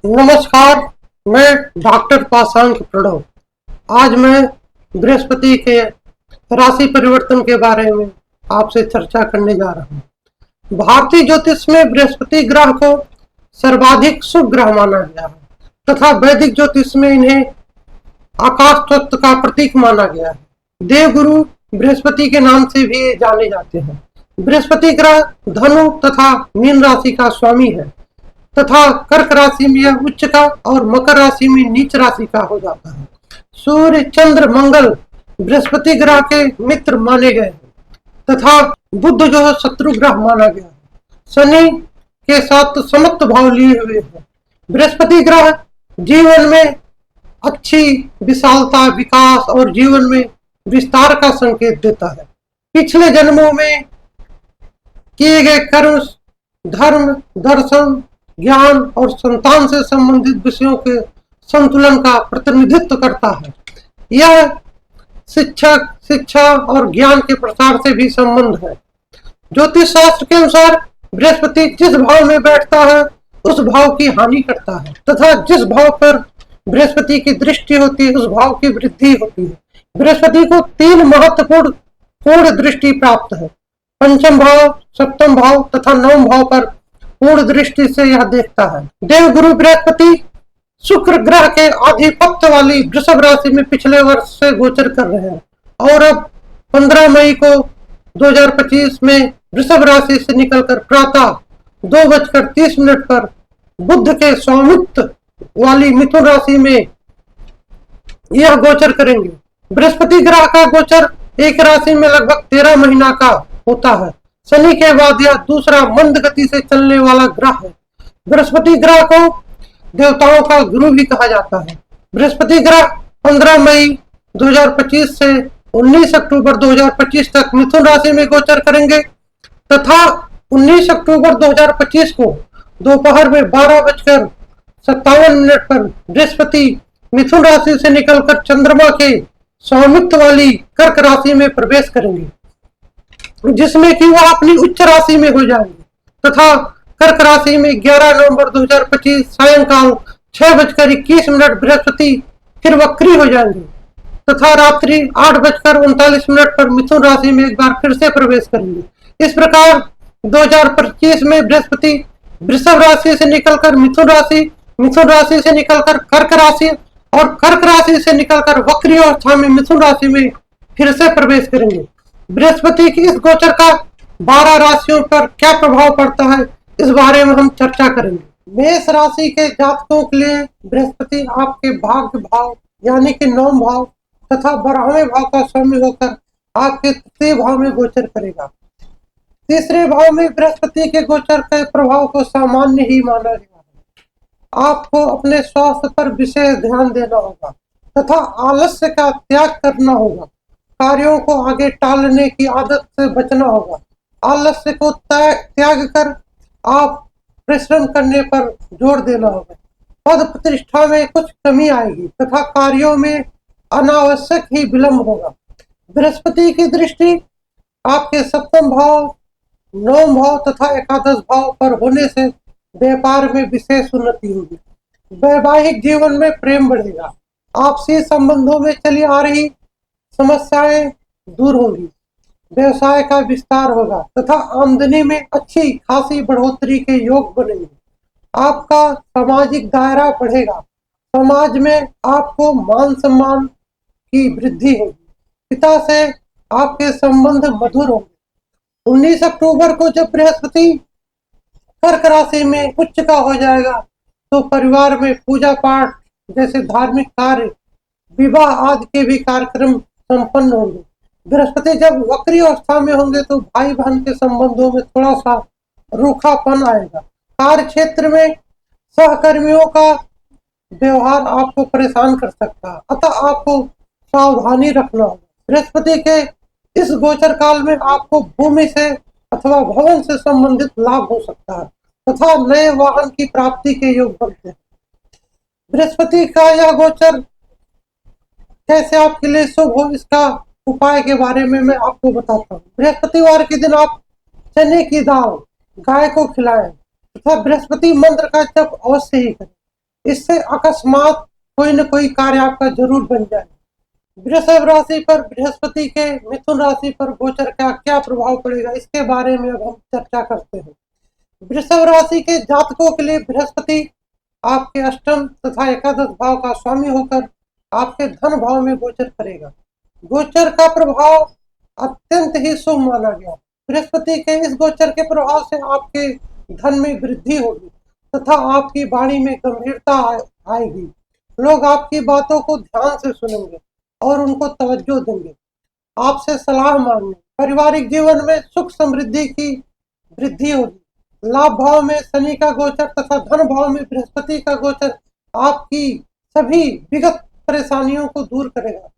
नमस्कार। मैं डॉक्टर पासांग प्रणव। आज मैं बृहस्पति के राशि परिवर्तन के बारे में आपसे चर्चा करने जा रहा हूँ। भारतीय ज्योतिष में बृहस्पति ग्रह को सर्वाधिक शुभ ग्रह माना गया है तथा वैदिक ज्योतिष में इन्हें आकाश तत्व का प्रतीक माना गया है। देवगुरु बृहस्पति के नाम से भी जाने जाते हैं। बृहस्पति ग्रह धनु तथा मीन राशि का स्वामी है तथा कर्क राशि में यह उच्च का और मकर राशि में नीच राशि का हो जाता है। सूर्य, चंद्र, मंगल बृहस्पति ग्रह के मित्र माने गए हैं तथा बुध जो है शत्रु ग्रह माना गया है। शनि के साथ समत्व भाव लिए हुए है। बृहस्पति ग्रह जीवन में अच्छी विशालता, विकास और जीवन में विस्तार का संकेत देता है। पिछले जन्मों में किए गए कर्म, धर्म, दर्शन, ज्ञान और संतान से संबंधित विषयों के संतुलन का प्रतिनिधित्व करता है। यह शिक्षा और ज्ञान के प्रसार से भी संबंध है। ज्योतिष शास्त्र के अनुसार बृहस्पति जिस भाव में बैठता है उस भाव की हानि करता है तथा जिस भाव पर बृहस्पति की दृष्टि होती है उस भाव की वृद्धि होती है। बृहस्पति को 3 महत्वपूर्ण पूर्ण दृष्टि प्राप्त है। पंचम भाव, सप्तम भाव तथा नवम भाव पर पूर्ण दृष्टि से यह देखता है। देवगुरु बृहस्पति शुक्र ग्रह के आधिपत्य वाली वृषभ राशि में पिछले वर्ष से गोचर कर रहे हैं और अब 15 मई को 2025 में वृषभ राशि से निकलकर प्रातः 2:30 पर बुध के स्वामित्व वाली मिथुन राशि में यह गोचर करेंगे। बृहस्पति ग्रह का गोचर एक राशि में लगभग 13 महीना का होता है। शनि के बाद यह दूसरा मंद गति से चलने वाला ग्रह है। बृहस्पति ग्रह को देवताओं का गुरु भी कहा जाता है। बृहस्पति ग्रह 15 मई 2025 से 19 अक्टूबर 2025 तक मिथुन राशि में गोचर करेंगे तथा 19 अक्टूबर 2025 को दोपहर में 12:57 पर बृहस्पति मिथुन राशि से निकलकर चंद्रमा के स्वामित्व वाली कर्क राशि में प्रवेश करेंगे, जिसमें कि वह अपनी उच्च राशि में हो जाएंगे तथा कर्क राशि में 11 नवंबर 2025 सायंकाल 6:21 बृहस्पति फिर वक्री हो जाएंगे तथा रात्रि 8:39 पर मिथुन राशि में एक बार फिर से प्रवेश करेंगे। इस प्रकार 2025 में बृहस्पति वृषभ राशि से निकलकर मिथुन राशि से निकलकर कर्क राशि और कर्क राशि से निकलकर वक्री अवस्था में मिथुन राशि में फिर से प्रवेश करेंगे। बृहस्पति की इस गोचर का 12 राशियों पर क्या प्रभाव पड़ता है इस बारे में हम चर्चा करेंगे। मेष राशि के जातकों के लिए बृहस्पति आपके भाग्य भाव यानी कि 9वें भाव तथा 12वें भाव का स्वामी होकर आपके 3य भाव में गोचर करेगा। 3रे भाव में बृहस्पति के गोचर के प्रभाव को सामान्य ही माना गया है। आपको अपने स्वास्थ्य पर विशेष ध्यान देना होगा तथा आलस्य का त्याग करना होगा। कार्यों को आगे टालने की आदत से बचना होगा। आलस्य को त्याग कर आप परिश्रम करने पर जोर देना होगा। पद प्रतिष्ठा में कुछ कमी आएगी तथा कार्यों में अनावश्यक ही विलंब होगा। बृहस्पति की दृष्टि आपके 7वें भाव, 9वें भाव तथा एकादश भाव पर होने से व्यापार में विशेष उन्नति होगी। वैवाहिक जीवन में प्रेम बढ़ेगा। आपसी संबंधों में चली आ रही समस्याएं दूर होंगी। व्यवसाय का विस्तार होगा तथा आमदनी में अच्छी खासी बढ़ोतरी के योग बनेंगे। आपका सामाजिक दायरा बढ़ेगा। समाज में आपको मान सम्मान की वृद्धि होगी। पिता से आपके संबंध मधुर होंगे। 19 अक्टूबर को जब बृहस्पति कर्क राशि में उच्च का हो जाएगा तो परिवार में पूजा पाठ जैसे धार्मिक कार्य, विवाह आदि के भी कार्यक्रम संपन्न होंगे। बृहस्पति जब वक्री अवस्था में होंगे तो भाई बहन के संबंधों में थोड़ा सा रूखापन आएगा। कार्य क्षेत्र में सहकर्मियों का व्यवहार आपको परेशान कर सकता है, अतः आपको सावधानी रखना होगा। बृहस्पति के इस गोचर काल में आपको भूमि से अथवा भवन से संबंधित लाभ हो सकता है तथा नए वाहन की प्राप्ति के योग बनते हैं। बृहस्पति का यह गोचर कैसे आपके लिए शुभ हो इसका उपाय के बारे में मैं आपको बताता हूँ। बृहस्पतिवार के दिन आप चने की दाल गाय को खिलाएं तथा बृहस्पति मंत्र का जप अवश्य ही करें। इससे अकस्मात कोई न कोई कार्य आपका जरूर बन जाए। वृषभ राशि पर बृहस्पति के मिथुन राशि पर गोचर का क्या प्रभाव पड़ेगा, इसके बारे में अब हम चर्चा करते हैं। वृषभ राशि के जातकों के लिए बृहस्पति आपके अष्टम तथा एकादश भाव का स्वामी होकर आपके धन भाव में गोचर करेगा। गोचर का प्रभाव अत्यंत ही शुभ माना गया। बृहस्पति के इस गोचर के प्रभाव से आपके धन में वृद्धि होगी तथा आपकी वाणी में गंभीरता आएगी। लोग आपकी बातों को ध्यान से सुनेंगे और उनको तवज्जो देंगे, आपसे सलाह मांगेंगे। पारिवारिक जीवन में सुख समृद्धि की वृद्धि होगी। लाभ भाव में शनि का गोचर तथा धन भाव में बृहस्पति का गोचर आपकी सभी विगत परेशानियों को दूर करेगा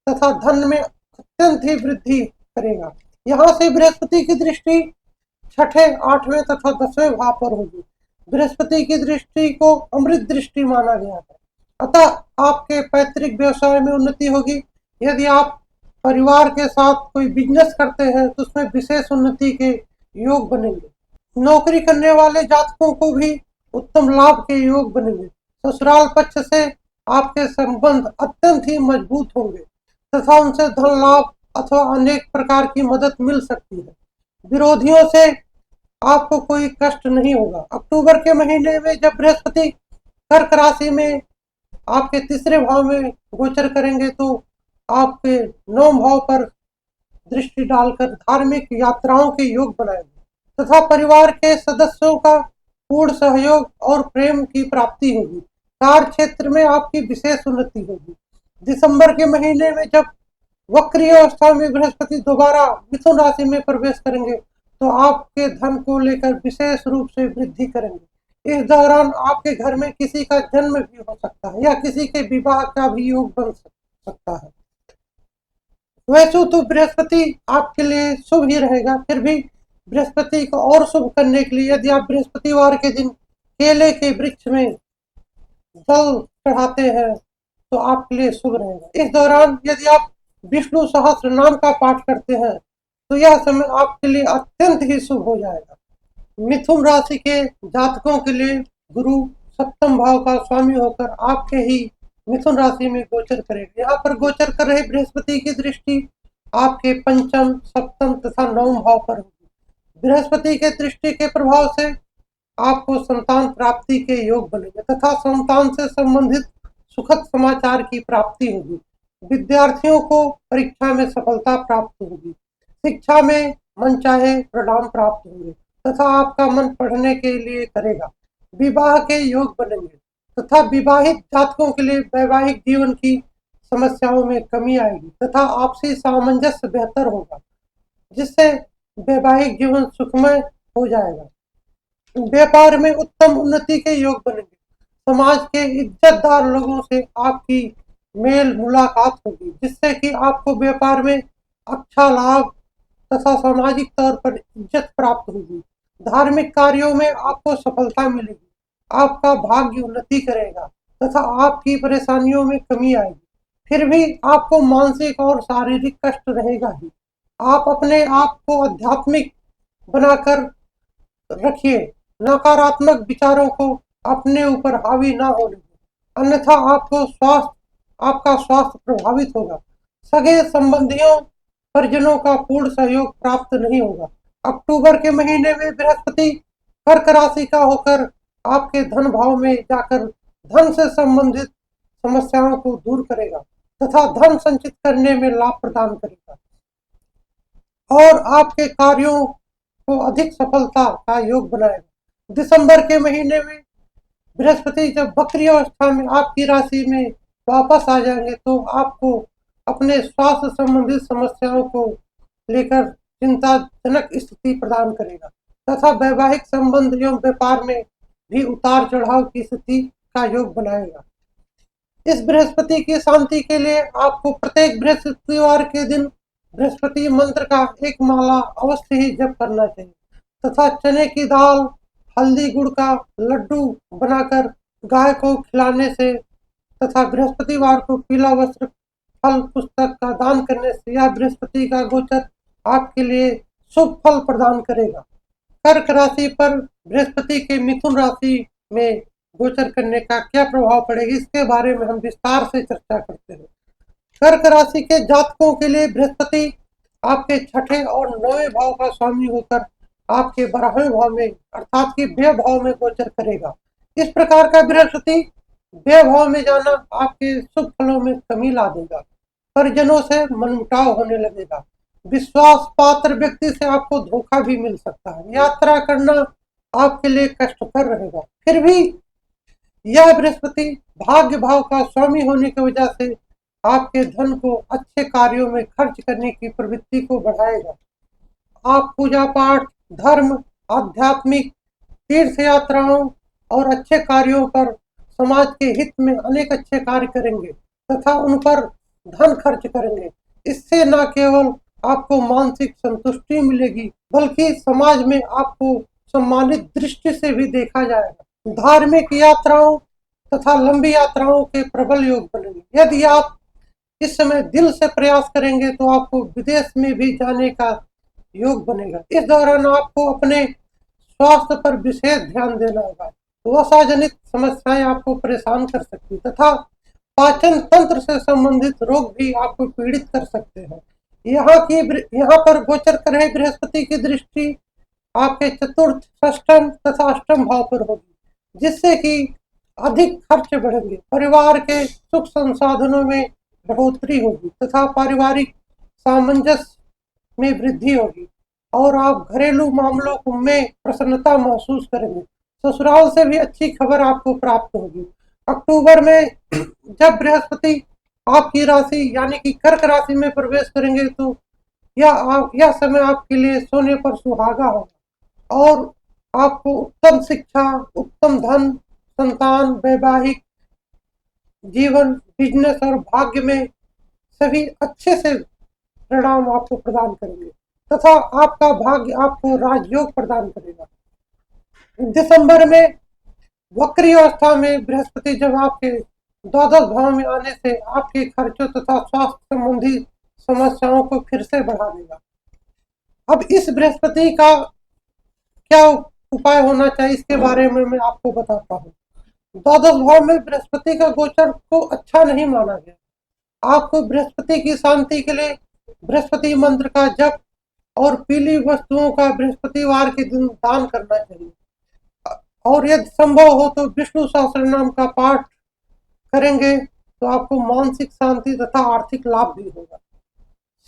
तथा धन में अत्यंत ही वृद्धि करेगा। यहाँ से बृहस्पति की दृष्टि छठे, आठवें तथा 10वें भाव पर होगी। बृहस्पति की दृष्टि को अमृत दृष्टि माना गया है। अतः आपके पैतृक व्यवसाय में उन्नति होगी। यदि आप परिवार के साथ कोई बिजनेस करते हैं तो उसमें विशेष उन्नति के योग बनेंगे। नौकरी करने वाले जातकों को भी उत्तम लाभ के योग बनेंगे। ससुराल पक्ष से आपके संबंध अत्यंत ही मजबूत होंगे तथा उनसे धन लाभ अथवा अनेक प्रकार की मदद मिल सकती है। विरोधियों से आपको कोई कष्ट नहीं होगा। अक्टूबर के महीने में जब बृहस्पति कर्क राशि में आपके तीसरे भाव में गोचर करेंगे तो आपके 9 भाव पर दृष्टि डालकर धार्मिक यात्राओं के योग बनाएंगे तथा परिवार के सदस्यों का पूर्ण सहयोग और प्रेम की प्राप्ति होगी। कार्य क्षेत्र में आपकी विशेष उन्नति होगी। दिसंबर के महीने में जब वक्री अवस्था में बृहस्पति दोबारा मिथुन राशि में प्रवेश करेंगे तो आपके धन को लेकर विशेष रूप से वृद्धि करेंगे। इस दौरान आपके घर में किसी का जन्म भी हो सकता है या किसी के विवाह का भी योग बन सकता है। वैसे तो बृहस्पति आपके लिए शुभ ही रहेगा, फिर भी बृहस्पति को और शुभ करने के लिए यदि आप बृहस्पतिवार के दिन केले के वृक्ष में जल चढ़ाते हैं तो आपके लिए शुभ रहेगा। इस दौरान यदि आप विष्णु सहस्त्र नाम का पाठ करते हैं तो यह समय आपके लिए अत्यंत ही शुभ हो जाएगा। मिथुन राशि के जातकों के लिए गुरु सप्तम भाव का स्वामी होकर आपके ही मिथुन राशि में गोचर करेगा। यहाँ पर गोचर कर रहे बृहस्पति की दृष्टि आपके पंचम, सप्तम तथा 9वें भाव पर होगी। बृहस्पति के दृष्टि के प्रभाव से आपको संतान प्राप्ति के योग बनेंगे तथा संतान से संबंधित सुखद समाचार की प्राप्ति होगी। विद्यार्थियों को परीक्षा में सफलता प्राप्त होगी। शिक्षा में मनचाहे परिणाम प्राप्त होंगे तथा आपका मन पढ़ने के लिए करेगा। विवाह के योग बनेंगे तथा विवाहित जातकों के लिए वैवाहिक जीवन की समस्याओं में कमी आएगी तथा आपसी सामंजस्य बेहतर होगा, जिससे वैवाहिक जीवन सुखमय हो जाएगा। व्यापार में उत्तम उन्नति के योग बनेंगे। समाज के इज्जतदार लोगों से आपकी मेल मुलाकात होगी, जिससे कि आपको व्यापार में अच्छा लाभ तथा सामाजिक तौर पर इज्जत प्राप्त होगी। धार्मिक कार्यों में आपको सफलता मिलेगी। आपका भाग्य उन्नति करेगा तथा आपकी परेशानियों में कमी आएगी। फिर भी आपको मानसिक और शारीरिक कष्ट रहेगा ही। आप अपने आप को आध्यात्मिक बनाकर रखिए, नकारात्मक विचारों को अपने ऊपर हावी ना होने दें, अन्यथा आपका स्वास्थ्य प्रभावित होगा। सगे संबंधियों परिजनों का पूर्ण सहयोग प्राप्त नहीं होगा। अक्टूबर के महीने में बृहस्पति कर्क राशि का होकर आपके धन भाव में जाकर धन से संबंधित समस्याओं को दूर करेगा तथा धन संचित करने में लाभ प्रदान करेगा और आपके कार्यों को अधिक सफलता का योग बनाएगा। दिसंबर के महीने में बृहस्पति जब वक्री अवस्था में आपकी राशि में वापस आ जाएंगे तो आपको अपने स्वास्थ्य संबंधित समस्याओं को लेकर चिंताजनक स्थिति प्रदान करेगा तथा वैवाहिक संबंध एवं व्यापार में भी उतार चढ़ाव की स्थिति का योग बनाएगा। इस बृहस्पति की शांति के लिए आपको प्रत्येक बृहस्पतिवार के दिन बृहस्पति मंत्र का एक माला अवश्य ही जप करना चाहिए तथा चने की दाल, हल्दी गुड़ का लड्डू बनाकर गाय को खिलाने से तथा बृहस्पतिवार को पीला वस्त्र, फल, पुस्तक का दान करने से यह बृहस्पति का गोचर आपके लिए शुभ फल प्रदान करेगा। कर्क राशि पर बृहस्पति के मिथुन राशि में गोचर करने का क्या प्रभाव पड़ेगा, इसके बारे में हम विस्तार से चर्चा करते हैं। कर्क राशि के जातकों के लिए बृहस्पति आपके छठे और नौवें भाव का स्वामी होकर आपके 12वें भाव में अर्थात कि व्यय भाव में गोचर करेगा। इस प्रकार का बृहस्पति व्यय भाव में जाना आपके शुभ फलों में कमी ला देगा। परिजनों से मनमुटाव होने लगेगा। विश्वास पात्र व्यक्ति से आपको धोखा भी मिल सकता है। यात्रा करना आपके लिए कष्टकर रहेगा। फिर भी यह बृहस्पति भाग्य भाव का स्वामी होने की वजह से आपके धन को अच्छे कार्यों में खर्च करने की प्रवृत्ति को बढ़ाएगा। आप पूजा पाठ, धर्म, आध्यात्मिक, तीर्थ यात्राओं और अच्छे कार्यों पर समाज के हित में अनेक अच्छे कार्य करेंगे तथा उन पर धन खर्च करेंगे। इससे न केवल आपको मानसिक संतुष्टि मिलेगी बल्कि समाज में आपको सम्मानित दृष्टि से भी देखा जाएगा। धार्मिक यात्राओं तथा लंबी यात्राओं के प्रबल योग बनेंगे। यदि आप इस समय दिल से प्रयास करेंगे तो आपको विदेश में भी जाने का योग बनेगा। इस दौरान आपको अपने स्वास्थ्य पर विशेष ध्यान देना होगा। वसा जनित समस्याएं आपको परेशान कर सकती तथा पाचन तंत्र से संबंधित रोग भी आपको पीड़ित कर सकते हैं। यहाँ पर गोचर कर रहे बृहस्पति की दृष्टि आपके चतुर्थ, षष्ठम तथा अष्टम भाव पर होगी, जिससे कि अधिक खर्च बढ़ेंगे। परिवार के सुख संसाधनों में बढ़ोतरी होगी तथा पारिवारिक सामंजस्य में वृद्धि होगी और आप घरेलू मामलों में प्रसन्नता महसूस करेंगे। ससुराल से भी अच्छी खबर आपको प्राप्त होगी। अक्टूबर में जब बृहस्पति आपकी राशि यानी कि कर्क राशि में प्रवेश करेंगे तो यह समय आपके लिए सोने पर सुहागा होगा और आपको उत्तम शिक्षा, उत्तम धन, संतान, वैवाहिक जीवन, बिजनेस और भाग्य में सभी अच्छे से परिणाम आपको प्रदान करेंगे तथा आपका भाग्य आपको राजयोग प्रदान करेगा। दिसंबर में वक्री अवस्था में बृहस्पति जब आपके द्वादश भाव में आने से आपके खर्चों तथा स्वास्थ्य संबंधी समस्याओं को फिर से बढ़ा देगा। अब इस बृहस्पति का क्या उपाय होना चाहिए इसके बारे में मैं आपको बताता हूँ। द्वादश भाव में बृहस्पति का गोचर को अच्छा नहीं माना गया। आपको बृहस्पति की शांति के लिए बृहस्पति मंत्र का जप और पीली वस्तुओं का बृहस्पतिवार के दिन दान करना चाहिए और यदि संभव हो तो विष्णु सहस्त्रनाम का पाठ करेंगे तो आपको मानसिक शांति तथा आर्थिक लाभ भी होगा।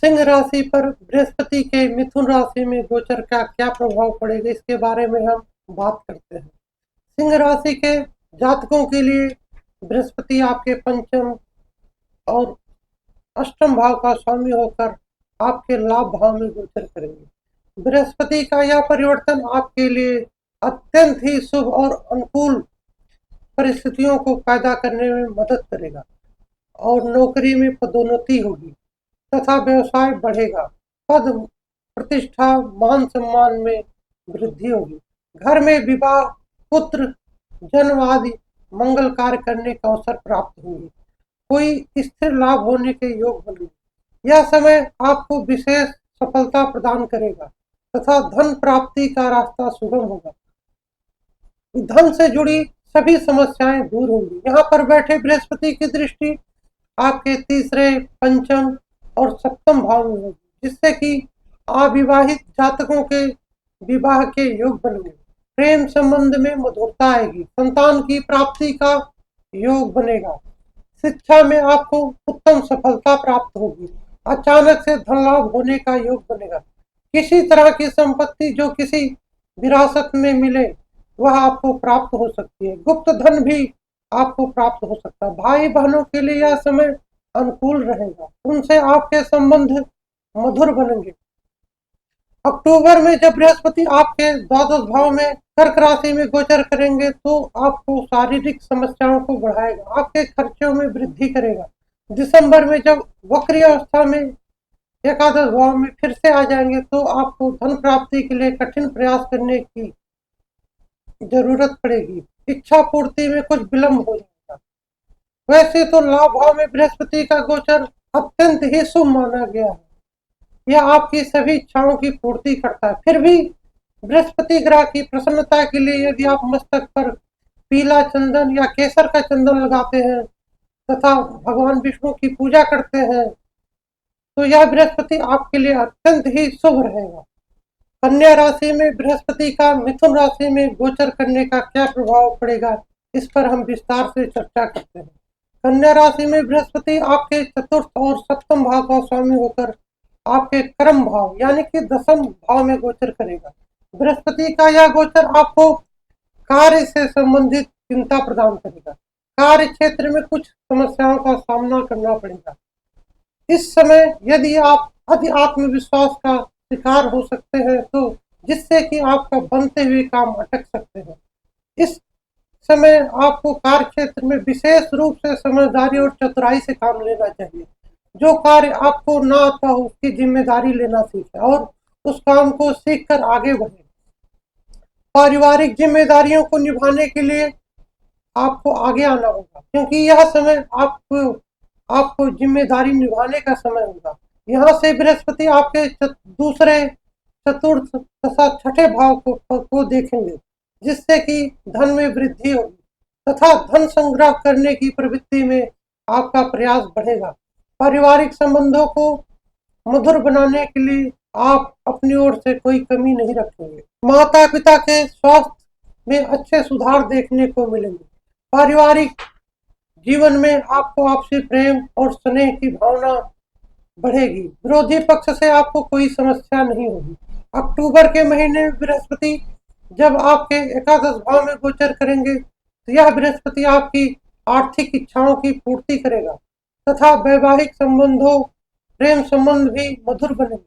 सिंह राशि पर बृहस्पति के मिथुन राशि में गोचर का क्या प्रभाव पड़ेगा इसके बारे में हम बात करते हैं। सिंह राशि के जातकों के लिए बृहस्पति आपके पंचम और अष्टम भाव का स्वामी होकर आपके लाभ भाव में गोचर करेंगे। बृहस्पति का यह परिवर्तन आपके लिए अत्यंत ही शुभ और अनुकूल परिस्थितियों को पैदा करने में मदद करेगा और नौकरी में पदोन्नति होगी तथा व्यवसाय बढ़ेगा। पद, प्रतिष्ठा, मान सम्मान में वृद्धि होगी। घर में विवाह, पुत्र जन्म आदि मंगल कार्य करने का अवसर प्राप्त होंगे। कोई स्थिर लाभ होने के योग बनेंगे। यह समय आपको विशेष सफलता प्रदान करेगा तथा धन प्राप्ति का रास्ता सुगम होगा। धन से जुड़ी सभी समस्याएं दूर होंगी। यहाँ पर बैठे बृहस्पति की दृष्टि आपके तीसरे, पंचम और सप्तम भाव में होगी, जिससे कि अविवाहित जातकों के विवाह के योग बनेंगे। प्रेम संबंध में मधुरता आएगी। संतान की प्राप्ति का योग बनेगा। शिक्षा में आपको उत्तम सफलता प्राप्त होगी। अचानक से धन लाभ होने का योग बनेगा। किसी तरह की संपत्ति जो किसी विरासत में मिले वह आपको प्राप्त हो सकती है। गुप्त धन भी आपको प्राप्त हो सकता है। भाई बहनों के लिए यह समय अनुकूल रहेगा। उनसे आपके संबंध मधुर बनेंगे। अक्टूबर में जब बृहस्पति आपके द्वादश भाव में कर्क राशि में गोचर करेंगे तो आपको शारीरिक समस्याओं को बढ़ाएगा, आपके खर्चों में वृद्धि करेगा। दिसंबर में जब वक्री अवस्था में एकादश भाव में फिर से आ जाएंगे तो आपको धन प्राप्ति के लिए कठिन प्रयास करने की जरूरत पड़ेगी। इच्छा पूर्ति में कुछ विलंब हो जाएगा। वैसे तो लाभ भाव में बृहस्पति का गोचर अत्यंत ही शुभ माना गया है। यह आपकी सभी इच्छाओं की पूर्ति करता है। फिर भी बृहस्पति ग्रह की प्रसन्नता के लिए यदि आप मस्तक पर पीला चंदन या केसर का चंदन लगाते हैं तथा भगवान विष्णु की पूजा करते हैं तो यह बृहस्पति आपके लिए अत्यंत ही शुभ रहेगा। कन्या राशि में बृहस्पति का मिथुन राशि में गोचर करने का क्या प्रभाव पड़ेगा, इस पर हम विस्तार से चर्चा करते हैं। कन्या राशि में बृहस्पति आपके चतुर्थ और सप्तम भाव का स्वामी होकर आपके कर्म भाव यानी कि दसम भाव में गोचर करेगा। बृहस्पति का यह गोचर आपको कार्य से संबंधित चिंता प्रदान करेगा। कार्य क्षेत्र में कुछ समस्याओं का सामना करना पड़ेगा। इस समय यदि आप अति आत्मविश्वास का शिकार हो सकते हैं तो जिससे कि आपका बनते हुए काम अटक सकते हैं। इस समय आपको कार्य क्षेत्र में विशेष रूप से समझदारी और चतुराई से काम लेना चाहिए। जो कार्य आपको ना आता हो उसकी जिम्मेदारी लेना सीखें और उस काम को सीखकर आगे बढ़ें। पारिवारिक जिम्मेदारियों को निभाने के लिए आपको आगे आना होगा क्योंकि यह समय आपको जिम्मेदारी निभाने का समय होगा। यहाँ से बृहस्पति आपके दूसरे, चतुर्थ तथा छठे भाव को देखेंगे जिससे कि धन में वृद्धि होगी तथा धन संग्रह करने की प्रवृत्ति में आपका प्रयास बढ़ेगा। पारिवारिक संबंधों को मधुर बनाने के लिए आप अपनी ओर से कोई कमी नहीं रखेंगे। माता पिता के स्वास्थ्य में अच्छे सुधार देखने को मिलेंगे। पारिवारिक जीवन में आपको आपसी प्रेम और स्नेह की भावना बढ़ेगी। विरोधी पक्ष से आपको कोई समस्या नहीं होगी। अक्टूबर के महीने में बृहस्पति जब आपके एकादश भाव में गोचर करेंगे तो यह बृहस्पति आपकी आर्थिक इच्छाओं की पूर्ति करेगा तथा वैवाहिक संबंधों, प्रेम संबंध भी मधुर बनेंगे।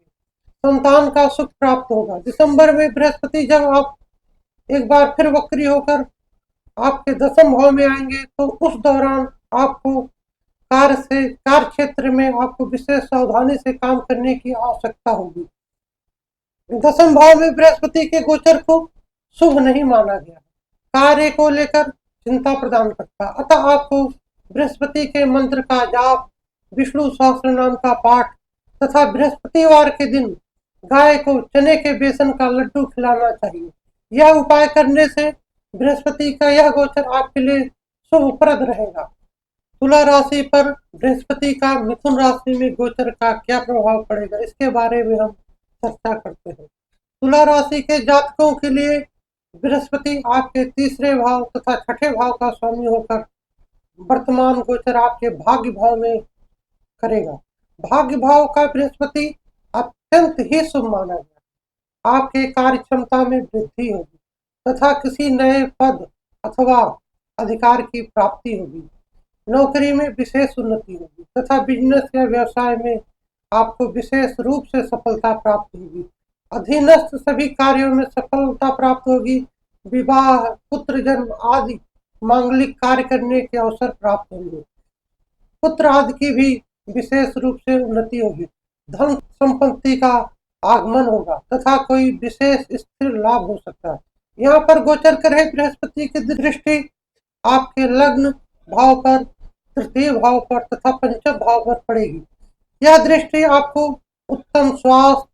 संतान का सुख प्राप्त होगा। दिसंबर में बृहस्पति जब आप एक बार फिर वक्री होकर आपके दसम भाव में आएंगे तो उस दौरान आपको कार्य क्षेत्र में आपको विशेष सावधानी से काम करने की आवश्यकता होगी। दसम भाव में बृहस्पति के गोचर को शुभ नहीं माना गया। कार्य को लेकर चिंता प्रदान करता, अतः आपको बृहस्पति के मंत्र का जाप, विष्णु सहस्त्र नाम का पाठ तथा बृहस्पतिवार के दिन गाय को चने के बेसन का लड्डू खिलाना चाहिए। यह उपाय करने से बृहस्पति का यह गोचर आपके लिए शुभप्रद रहेगा। तुला राशि पर बृहस्पति का मिथुन राशि में गोचर का क्या प्रभाव पड़ेगा, इसके बारे में हम चर्चा करते हैं। तुला राशि के जातकों के लिए बृहस्पति आपके तीसरे भाव तथा छठे भाव का स्वामी होकर वर्तमान गोचर आपके भाग्य भाव में करेगा। भाग्य भाव का बृहस्पति अत्यंत ही शुभ माना गया। आपके कार्य क्षमता में वृद्धि होगी तथा किसी नए पद अथवा अधिकार की प्राप्ति होगी। नौकरी में विशेष उन्नति होगी तथा बिजनेस या व्यवसाय में आपको विशेष रूप से सफलता प्राप्त होगी। अधीनस्थ सभी कार्यों में सफलता प्राप्त होगी। विवाह, पुत्र जन्म आदि मांगलिक कार्य करने के अवसर प्राप्त होंगे। पुत्र आदि की भी विशेष रूप से उन्नति होगी। धन संपत्ति का आगमन होगा तथा कोई विशेष स्थिर लाभ हो सकता है। यहाँ पर गोचर करे बृहस्पति की दृष्टि आपके लग्न भाव पर, तृतीय भाव पर तथा पंचम भाव पर पड़ेगी। यह दृष्टि आपको उत्तम स्वास्थ्य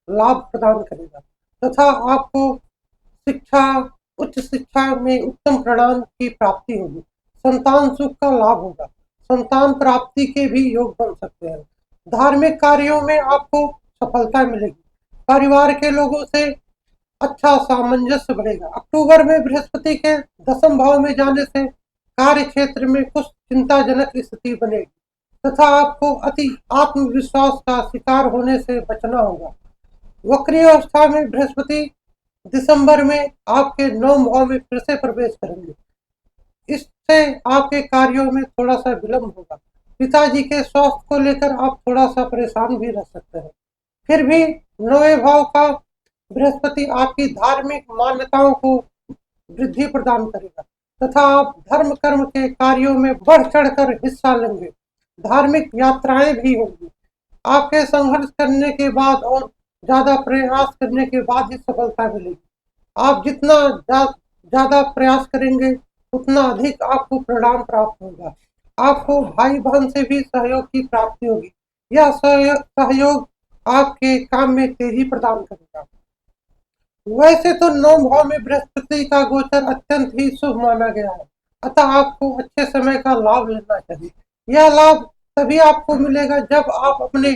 लाभ प्रदान करेगा तथा आपको उच्च शिक्षा में उत्तम परिणाम की प्राप्ति होगी। संतान सुख का लाभ होगा। संतान प्राप्ति के भी योग बन सकते हैं। धार्मिक कार्यों में आपको सफलता मिलेगी। परिवार के लोगों से अच्छा सामंजस्य बढ़ेगा। अक्टूबर में बृहस्पति के दसम भाव में जाने से कार्य क्षेत्र में कुछ चिंताजनक स्थिति बनेगी तथा आपको अति आत्मविश्वास का शिकार होने से बचना होगा। वक्री अवस्था में बृहस्पति दिसंबर में आपके नवम भाव में फिर से प्रवेश करेंगे। इससे आपके कार्यों में थोड़ा सा विलंब होगा। पिताजी के स्वास्थ्य को लेकर आप थोड़ा सा परेशान भी रह सकते हैं। फिर भी नवे भाव का बृहस्पति आपकी धार्मिक मान्यताओं को वृद्धि प्रदान करेगा तथा आप धर्म कर्म के कार्यों में बढ़ चढ़कर हिस्सा लेंगे। धार्मिक यात्राएं भी होंगी। आपके संघर्ष करने के बाद और ज्यादा प्रयास करने के बाद ही सफलता मिलेगी। आप जितना ज्यादा प्रयास करेंगे उतना अधिक आपको परिणाम प्राप्त होगा। आपको भाई बहन से भी सहयोग की प्राप्ति होगी। यह सहयोग आपके काम में तेजी प्रदान करेगा। वैसे तो 9 भाव में बृहस्पति का गोचर अत्यंत ही शुभ माना गया है, अतः आपको अच्छे समय का लाभ लेना चाहिए। यह लाभ तभी आपको मिलेगा जब आप अपने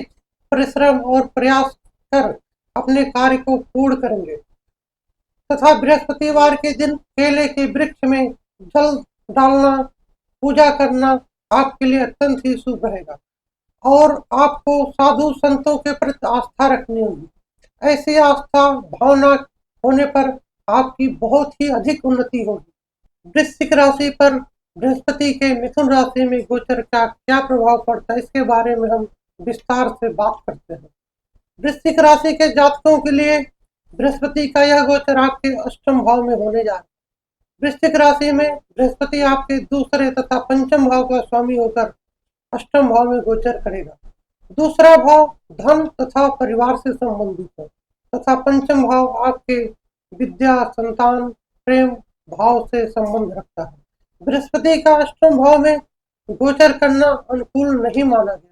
परिश्रम और प्रयास कर अपने कार्य को पूर्ण करेंगे तथा बृहस्पतिवार के दिन केले के वृक्ष में जल डालना, पूजा करना आपके लिए अत्यंत ही शुभ रहेगा और आपको साधु संतों के प्रति आस्था रखनी होगी। ऐसी आस्था भावना होने पर आपकी बहुत ही अधिक उन्नति होगी। वृश्चिक राशि पर बृहस्पति के मिथुन राशि में गोचर का क्या प्रभाव पड़ता है, इसके बारे में हम विस्तार से बात करते हैं। वृश्चिक राशि के जातकों के लिए बृहस्पति का यह गोचर आपके अष्टम भाव में होने जा रहा है। वृश्चिक राशि में बृहस्पति आपके दूसरे तथा पंचम भाव का स्वामी होकर अष्टम भाव में गोचर करेगा। दूसरा भाव धन तथा परिवार से संबंधित है तथा पंचम भाव आपके विद्या, संतान, प्रेम भाव से संबंध रखता है। बृहस्पति का अष्टम भाव में गोचर करना अनुकूल नहीं माना गया।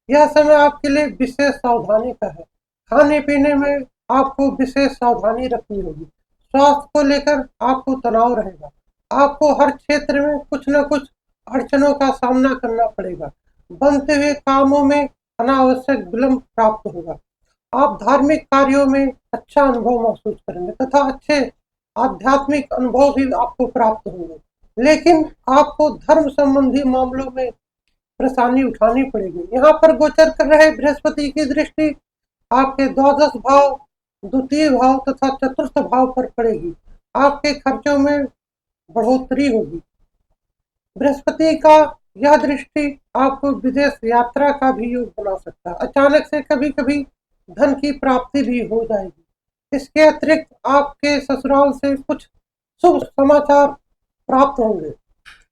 यह समय आपके लिए विशेष सावधानी का है। खाने पीने में आपको विशेष सावधानी रखनी होगी। स्वास्थ्य को लेकर आपको तनाव रहेगा। आपको हर क्षेत्र में कुछ न कुछ अड़चनों का सामना करना पड़ेगा। बनते हुए कामों में अनावश्यक विलंब प्राप्त होगा। आप धार्मिक कार्यों में अच्छा अनुभव महसूस करेंगे तथा अच्छे आध्यात्मिक अनुभव भी आपको प्राप्त होंगे, लेकिन आपको धर्म संबंधी मामलों में परेशानी उठानी पड़ेगी। यहाँ पर गोचर कर रहे बृहस्पति की दृष्टि आपके द्वादश भाव, द्वितीय भाव तथा चतुर्थ भाव पर पड़ेगी। आपके खर्चों में बढ़ोतरी होगी। बृहस्पति का यह दृष्टि आपको विदेश यात्रा का भी योग बना सकता है। अचानक से कभी कभी धन की प्राप्ति भी हो जाएगी। इसके अतिरिक्त आपके ससुराल से कुछ शुभ समाचार प्राप्त होंगे।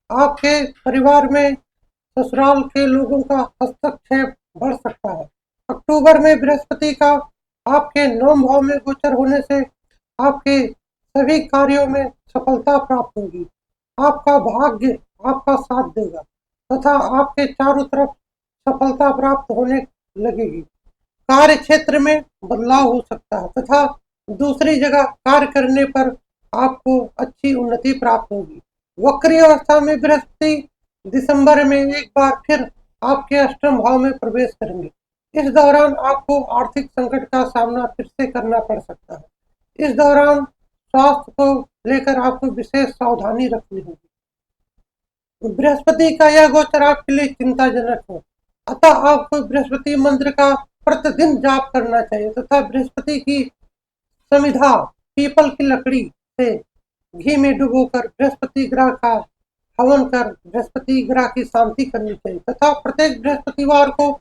आपके परिवार में ससुराल के लोगों का हस्तक्षेप बढ़ सकता है। अक्टूबर में बृहस्पति का आपके 9 भाव में गोचर होने से आपके सभी कार्यों में सफलता प्राप्त होगी। आपका भाग्य आपका साथ देगा तथा आपके चारों तरफ सफलता प्राप्त होने लगेगी। कार्य क्षेत्र में बदलाव हो सकता है तथा दूसरी जगह कार्य करने पर आपको अच्छी उन्नति प्राप्त होगी। वक्री अवस्था में बृहस्पति दिसंबर में एक बार फिर आपके अष्टम भाव में प्रवेश करेंगे। इस दौरान आपको आर्थिक संकट का सामना फिर से करना पड़ सकता है। इस दौरान स्वास्थ्य को लेकर आपको विशेष सावधानी रखनी होगी। बृहस्पति का यह गोचर आपके लिए चिंताजनक है, अतः आपको बृहस्पति मंत्र का प्रतिदिन जाप करना चाहिए तथा बृहस्पति की समिधा पीपल की लकड़ी से घी में डुबोकर बृहस्पति ग्रह का हवन कर बृहस्पति ग्रह की शांति करनी चाहिए तथा प्रत्येक बृहस्पतिवार को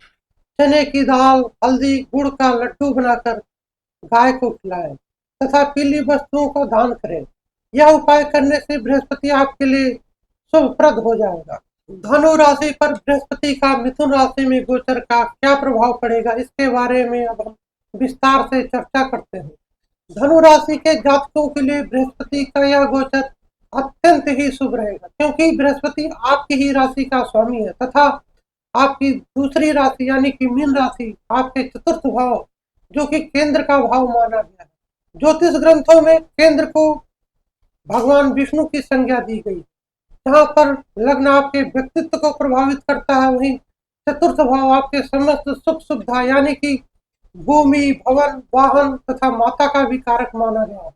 चने की दाल, हल्दी, गुड़ का लड्डू बनाकर गाय को खिलाएं तथा पीली वस्तुओं का दान करें। यह उपाय करने से बृहस्पति आपके लिए शुभप्रद हो जाएगा। धनु राशि पर बृहस्पति का मिथुन राशि में गोचर का क्या प्रभाव पड़ेगा, इसके बारे में अब हम विस्तार से चर्चा करते हैं। धनु राशि के जातकों के लिए बृहस्पति का यह गोचर अत्यंत ही शुभ रहेगा, क्योंकि बृहस्पति आपकी ही राशि का स्वामी है तथा आपकी दूसरी राशि यानी कि मीन राशि आपके चतुर्थ भाव जो कि केंद्र का भाव माना गया है। ज्योतिष ग्रंथों में केंद्र को भगवान विष्णु की संज्ञा दी गई। जहाँ पर लग्न आपके व्यक्तित्व को प्रभावित करता है, वहीं चतुर्थ भाव आपके समस्त सुख सुविधा यानी कि भूमि, भवन, वाहन तथा माता का भी कारक माना गया है।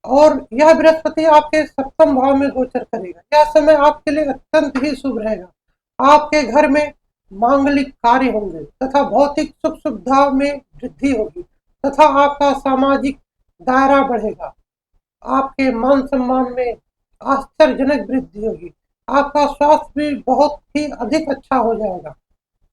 और यह बृहस्पति आपके सप्तम भाव में गोचर करेगा। यह समय आपके लिए अत्यंत ही शुभ रहेगा। आपके घर में मांगलिक कार्य होंगे तथा भौतिक सुख सुविधा में वृद्धि होगी तथा आपका सामाजिक दायरा बढ़ेगा। आपके मान सम्मान में आश्चर्यजनक वृद्धि होगी। आपका स्वास्थ्य भी बहुत ही अधिक अच्छा हो जाएगा।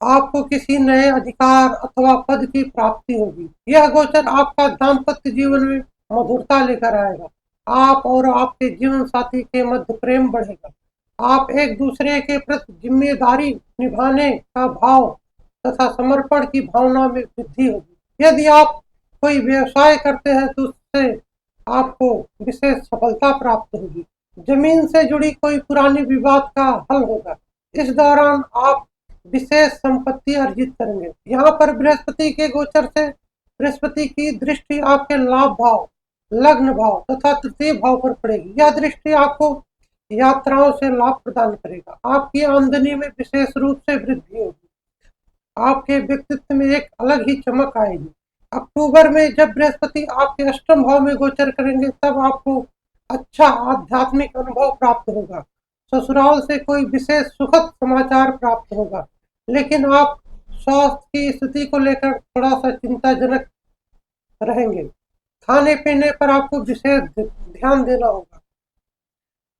आपको किसी नए अधिकार अथवा पद की प्राप्ति होगी। यह गोचर आपका दाम्पत्य जीवन में मधुरता लेकर आएगा। आप और आपके जीवन साथी के मध्य प्रेम बढ़ेगा। आप एक दूसरे के प्रति जिम्मेदारी निभाने का भाव तथा समर्पण की भावना में वृद्धि होगी। यदि आप कोई व्यवसाय करते हैं तो उससे आपको विशेष सफलता प्राप्त होगी। जमीन से जुड़ी कोई पुरानी विवाद का हल होगा। इस दौरान आप विशेष संपत्ति अर्जित करेंगे। यहाँ पर बृहस्पति के गोचर से बृहस्पति की दृष्टि आपके लाभ भाव लग्न भाव तथा तृतीय भाव पर पड़ेगी। यह दृष्टि आपको यात्राओं से लाभ प्रदान करेगा। आपकी आमदनी में विशेष रूप से वृद्धि होगी। आपके व्यक्तित्व में एक अलग ही चमक आएगी। अक्टूबर में जब बृहस्पति आपके अष्टम भाव में गोचर करेंगे तब आपको अच्छा आध्यात्मिक अनुभव प्राप्त होगा। ससुराल से कोई विशेष सुखद समाचार प्राप्त होगा, लेकिन आप स्वास्थ्य की स्थिति को लेकर थोड़ा सा चिंताजनक रहेंगे। खाने पीने पर आपको विशेष ध्यान देना होगा।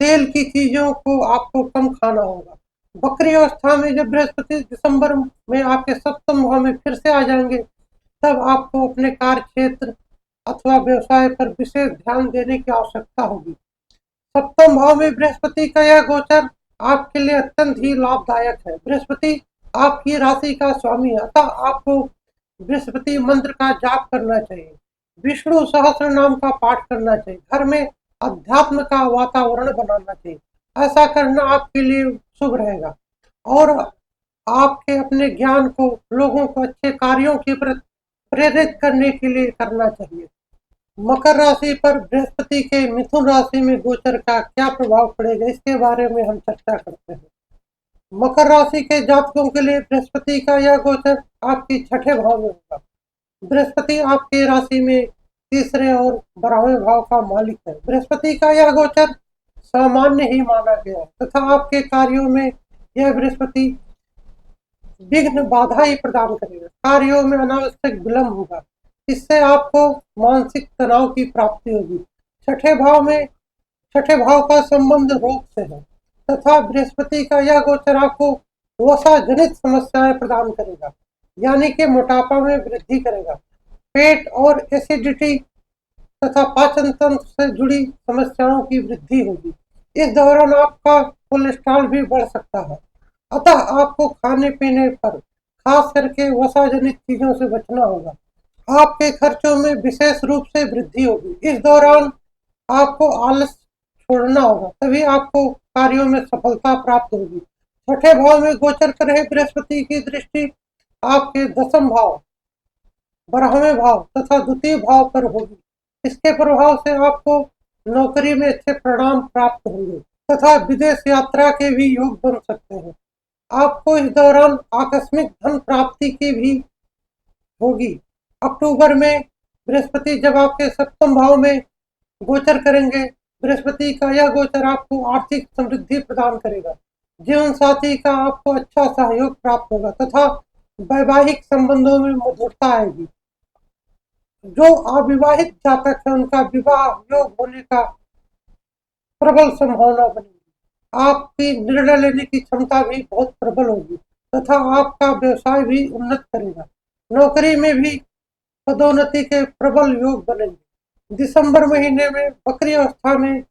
तेल की चीजों को आपको कम खाना होगा। वक्री अवस्था में जब बृहस्पति दिसंबर में आपके सप्तम भाव में फिर से आ जाएंगे तब आपको अपने कार्य क्षेत्र अथवा व्यवसाय पर विशेष ध्यान देने की आवश्यकता होगी। सप्तम भाव में बृहस्पति का यह गोचर आपके लिए अत्यंत ही लाभदायक है। बृहस्पति आपकी राशि का स्वामी है, अतः आपको बृहस्पति मंत्र का जाप करना चाहिए। विष्णु सहस्त्र नाम का पाठ करना चाहिए। घर में अध्यात्म का वातावरण बनाना चाहिए। ऐसा करना आपके लिए शुभ रहेगा और आपके अपने ज्ञान को लोगों को अच्छे कार्यों के प्रति प्रेरित करने के लिए करना चाहिए। मकर राशि पर बृहस्पति के मिथुन राशि में गोचर का क्या प्रभाव पड़ेगा, इसके बारे में हम चर्चा करते हैं। मकर राशि के जातकों के लिए बृहस्पति का यह गोचर आपके छठे भाव में होगा। बृहस्पति आपके राशि में तीसरे और 12वें भाव का मालिक है। बृहस्पति का यह गोचर सामान्य ही माना गया है तथा आपके कार्यों में यह बृहस्पति विघ्न बाधा ही प्रदान करेगा। कार्यों में अनावश्यक विलंब होगा, इससे आपको मानसिक तनाव की प्राप्ति होगी। छठे भाव का संबंध रोग से है तथा बृहस्पति का यह गोचर आपको वसा जनित समस्याएं प्रदान करेगा, यानी कि मोटापा में वृद्धि करेगा। पेट और एसिडिटी तथा पाचन तंत्र से जुड़ी समस्याओं की वृद्धि होगी। इस दौरान आपका कोलेस्ट्रॉल भी बढ़ सकता है, अतः आपको खाने पीने पर खास करके वसा जनित चीजों से बचना होगा। आपके खर्चों में विशेष रूप से वृद्धि होगी। इस दौरान आपको आलस छोड़ना होगा, तभी आपको कार्यों में सफलता प्राप्त होगी। छठे भाव में गोचर कर रहे बृहस्पति की दृष्टि आपके दसम भाव, 12वें भाव तथा द्वितीय भाव पर होगी। इसके प्रभाव से आपको नौकरी में अच्छे परिणाम प्राप्त होंगे तथा विदेश यात्रा के भी योग बन सकते हैं। आपको इस दौरान आकस्मिक धन प्राप्ति की भी होगी। अक्टूबर में बृहस्पति जब आपके सप्तम भाव में गोचर करेंगे, बृहस्पति का यह गोचर आपको आर्थिक समृद्धि प्रदान करेगा। जीवन साथी का आपको अच्छा सहयोग प्राप्त होगा तथा वैवाहिक संबंधों में मधुरता आएगी। जो अविवाहित जातक है उनका विवाह योग होने का प्रबल संभावना बनेगी। आपकी निर्णय लेने की क्षमता भी बहुत प्रबल होगी तथा आपका व्यवसाय भी उन्नत करेगा। नौकरी में भी पदोन्नति के प्रबल योग बनेंगे। दिसंबर महीने में वक्री अवस्था में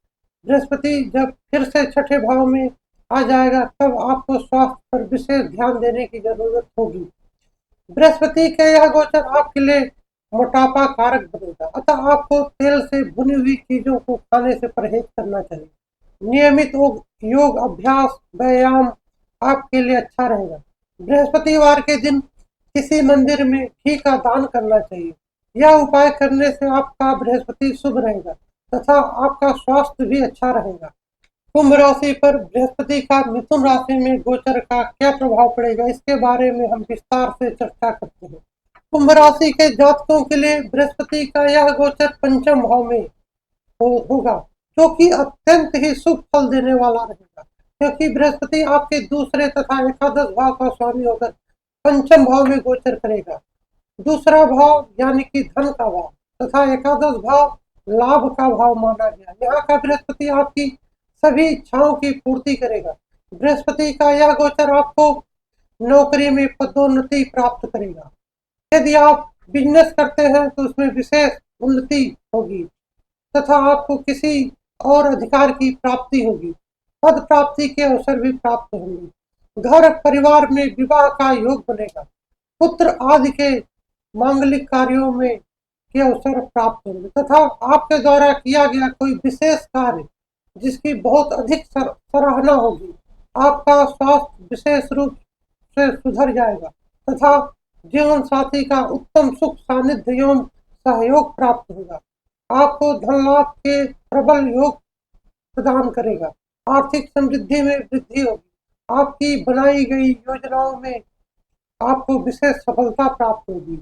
बृहस्पति जब फिर से छठे भाव में आ जाएगा तब आपको स्वास्थ्य पर विशेष ध्यान देने की जरूरत होगी। बृहस्पति के यह गोचर आपके लिए मोटापा कारक बनेगा, अतः आपको तेल से बुनी हुई चीजों को खाने से परहेज करना चाहिए। नियमित योग अभ्यास व्यायाम आपके लिए अच्छा रहेगा। बृहस्पतिवार के दिन किसी मंदिर में घी का दान करना चाहिए। यह उपाय करने से आपका बृहस्पति शुभ रहेगा तथा आपका स्वास्थ्य भी अच्छा रहेगा। कुंभ राशि पर बृहस्पति का मिथुन राशि में गोचर का क्या प्रभाव पड़ेगा, इसके बारे में हम विस्तार से चर्चा करते हैं। कुंभ राशि के जातकों के लिए बृहस्पति का यह गोचर पंचम भाव में होगा, जो कि अत्यंत ही शुभ फल देने वाला रहेगा, क्योंकि बृहस्पति आपके दूसरे तथा एकादश भाव का स्वामी होकर पंचम भाव में गोचर करेगा। दूसरा भाव यानी कि धन का भाव तथा एकादश भाव लाभ का भाव माना गया। यहाँ का बृहस्पति आपकी सभी इच्छाओं की पूर्ति करेगा। बृहस्पति का यह गोचर आपको नौकरी में पदोन्नति प्राप्त करेगा। यदि आप बिजनेस करते हैं तो उसमें विशेष उन्नति होगी तथा आपको किसी और अधिकार की प्राप्ति होगी। पद प्राप्ति के अवसर भी प्राप्त होंगे। घर परिवार में विवाह का योग बनेगा। पुत्र आदि के मांगलिक कार्यों में के अवसर प्राप्त होंगे तथा आपके द्वारा किया गया कोई विशेष कार्य जिसकी बहुत अधिक सराहना होगी। आपका स्वास्थ्य विशेष रूप से सुधर जाएगा तथा जीवन साथी का उत्तम सुख सानिध्य एवं सहयोग प्राप्त होगा। आपको धन लाभ के प्रबल योग प्रदान करेगा। आर्थिक समृद्धि में वृद्धि होगी। आपकी बनाई गई योजनाओं में आपको विशेष सफलता प्राप्त होगी।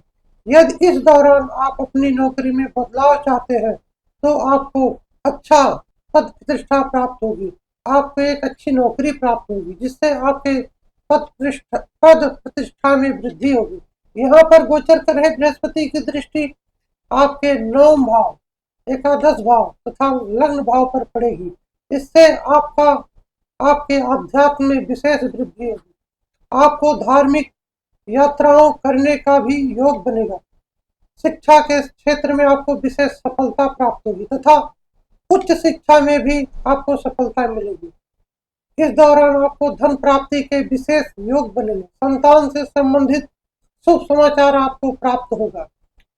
यदि इस दौरान आप अपनी नौकरी में बदलाव चाहते हैं तो आपको अच्छा पद प्रतिष्ठा प्राप्त होगी। आपको एक अच्छी नौकरी प्राप्त होगी जिससे आपके पद प्रतिष्ठा में वृद्धि होगी। यहाँ पर गोचर कर है बृहस्पति की दृष्टि आपके नवम भाव, एकादश भाव तथा लग्न भाव पर पड़ेगी। इससे आपके आध्यात्म में विशेष वृद्धि होगी। आपको धार्मिक यात्राओं करने का भी योग बनेगा। शिक्षा के क्षेत्र में आपको विशेष सफलता प्राप्त होगी तथा उच्च शिक्षा में भी आपको सफलता मिलेगी। इस दौरान आपको धन प्राप्ति के विशेष योग बनेंगे। संतान से संबंधित शुभ समाचार आपको प्राप्त होगा।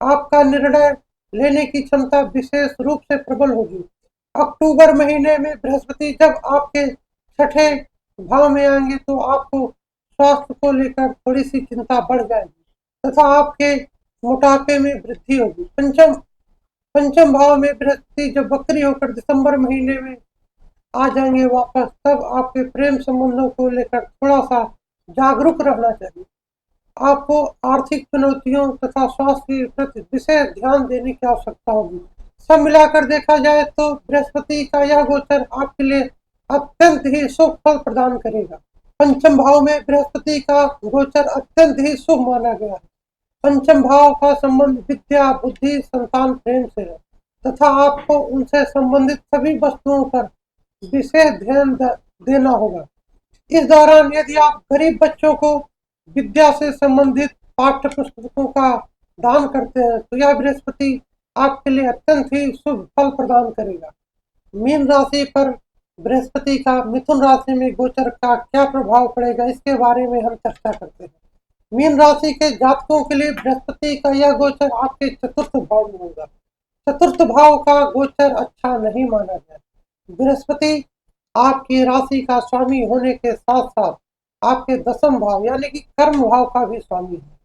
आपका निर्णय लेने की क्षमता विशेष रूप से प्रबल होगी। अक्टूबर महीने में बृहस्पति जब आपके छठे भाव में आएंगे तो आपको स्वास्थ्य को लेकर थोड़ी सी चिंता बढ़ जाएगी तथा आपके मोटापे में वृद्धि होगी। पंचम भाव में बृहस्पति जब वक्री होकर दिसंबर महीने में आ जाएंगे वापस, तब आपके प्रेम संबंधों को लेकर थोड़ा सा जागरूक रहना चाहिए। आपको आर्थिक चुनौतियों तथा स्वास्थ्य के प्रति विशेष ध्यान देने की आवश्यकता होगी। सब मिलाकर देखा जाए तो बृहस्पति का यह गोचर आपके लिए अत्यंत ही शुभ फल प्रदान करेगा। पंचम भाव में बृहस्पति का गोचर अत्यंत ही शुभ माना गया है। पंचम भाव का संबंध विद्या, बुद्धि, संतान, प्रेम से है तथा आपको उनसे संबंधित सभी वस्तुओं पर विशेष ध्यान देना होगा। इस दौरान यदि आप गरीब बच्चों को विद्या से संबंधित पाठ्य पुस्तकों का दान करते हैं तो यह बृहस्पति आपके लिए अत्यंत ही शुभ फल प्रदान करेगा। मीन राशि पर बृहस्पति का मिथुन राशि में गोचर का क्या प्रभाव पड़ेगा, इसके बारे में हम चर्चा करते हैं। मीन राशि के जातकों के लिए बृहस्पति का यह गोचर आपके चतुर्थ भाव में होगा। चतुर्थ भाव का गोचर अच्छा नहीं माना गया। बृहस्पति आपकी राशि का स्वामी होने के साथ साथ आपके दसम भाव यानी कि कर्म भाव का भी स्वामी है।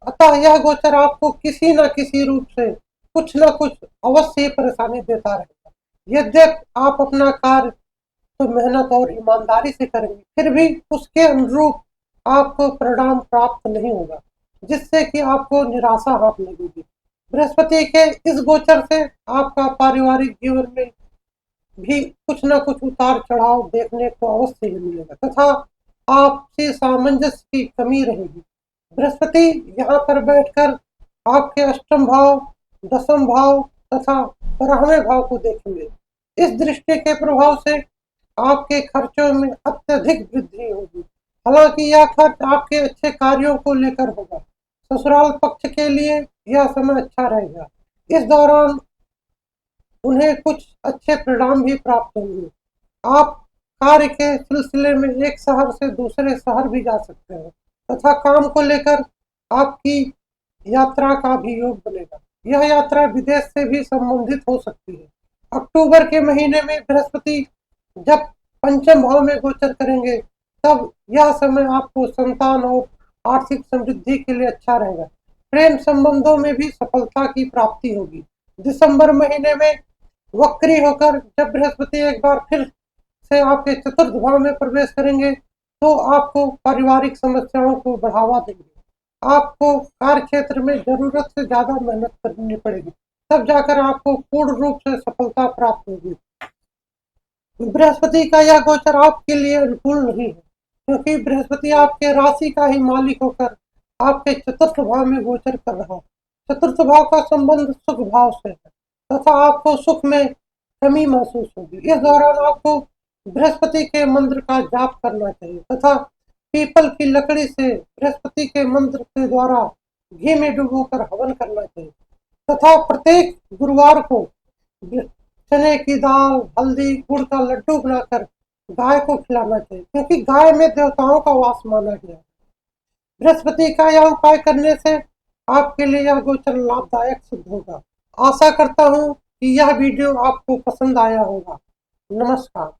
अतः यह गोचर आपको किसी न किसी रूप से कुछ न कुछ अवश्य परेशानी देता रहेगा। यद्यपि आप अपना कार्य तो मेहनत और ईमानदारी से करेंगे, फिर भी उसके अनुरूप आपको परिणाम प्राप्त नहीं होगा, जिससे कि आपको निराशा हाथ लगेगी। बृहस्पति के इस गोचर से आपका पारिवारिक जीवन में भी कुछ न कुछ उतार चढ़ाव देखने को अवश्य ही मिलेगा तथा आपसी सामंजस्य की कमी रहेगी। बृहस्पति यहाँ पर बैठकर आपके अष्टम भाव, दसम भाव तथा 12वें भाव को देखेंगे। इस दृष्टि के प्रभाव से आपके खर्चों में अत्यधिक वृद्धि होगी। हालांकि यह खर्च आपके अच्छे कार्यों को लेकर होगा। ससुराल पक्ष के लिए यह समय अच्छा रहेगा। इस दौरान उन्हें कुछ अच्छे परिणाम भी प्राप्त होंगे। आप कार्य के सिलसिले में एक शहर से दूसरे शहर भी जा सकते हैं तथा काम को लेकर आपकी यात्रा का भी योग बनेगा। यह यात्रा विदेश से भी संबंधित हो सकती है। अक्टूबर के महीने में बृहस्पति जब पंचम भाव में गोचर करेंगे तब यह समय आपको संतान और आर्थिक समृद्धि के लिए अच्छा रहेगा। प्रेम संबंधों में भी सफलता की प्राप्ति होगी। दिसंबर महीने में वक्री होकर जब बृहस्पति एक बार फिर से आपके चतुर्थ भाव में प्रवेश करेंगे तो आपको पारिवारिक समस्याओं को बढ़ावा देंगे। आपको कार्य क्षेत्र में जरूरत से ज्यादा मेहनत करनी पड़ेगी, तब जाकर आपको पूर्ण रूप से सफलता प्राप्त होगी। बृहस्पति का यह गोचर आपके लिए अनुकूल नहीं है, क्योंकि बृहस्पति आपके राशि का ही मालिक होकर आपके चतुर्थ भाव में गोचर कर रहा है। चतुर्थ भाव का संबंध सुख भाव से है तथा आपको सुख में कमी महसूस होगी। इस दौरान आपको बृहस्पति के मंत्र का जाप करना चाहिए तथा पीपल की लकड़ी से बृहस्पति के मंत्र के द्वारा घी में डुबोकर हवन करना चाहिए तथा प्रत्येक गुरुवार को चने की दाल, हल्दी, गुड़ का लड्डू बनाकर गाय को खिलाना चाहिए, क्योंकि गाय में देवताओं का वास माना गया है। बृहस्पति का यह उपाय करने से आपके लिए यह गोचर लाभदायक सिद्ध होगा। आशा करता हूँ कि यह वीडियो आपको पसंद आया होगा। नमस्कार।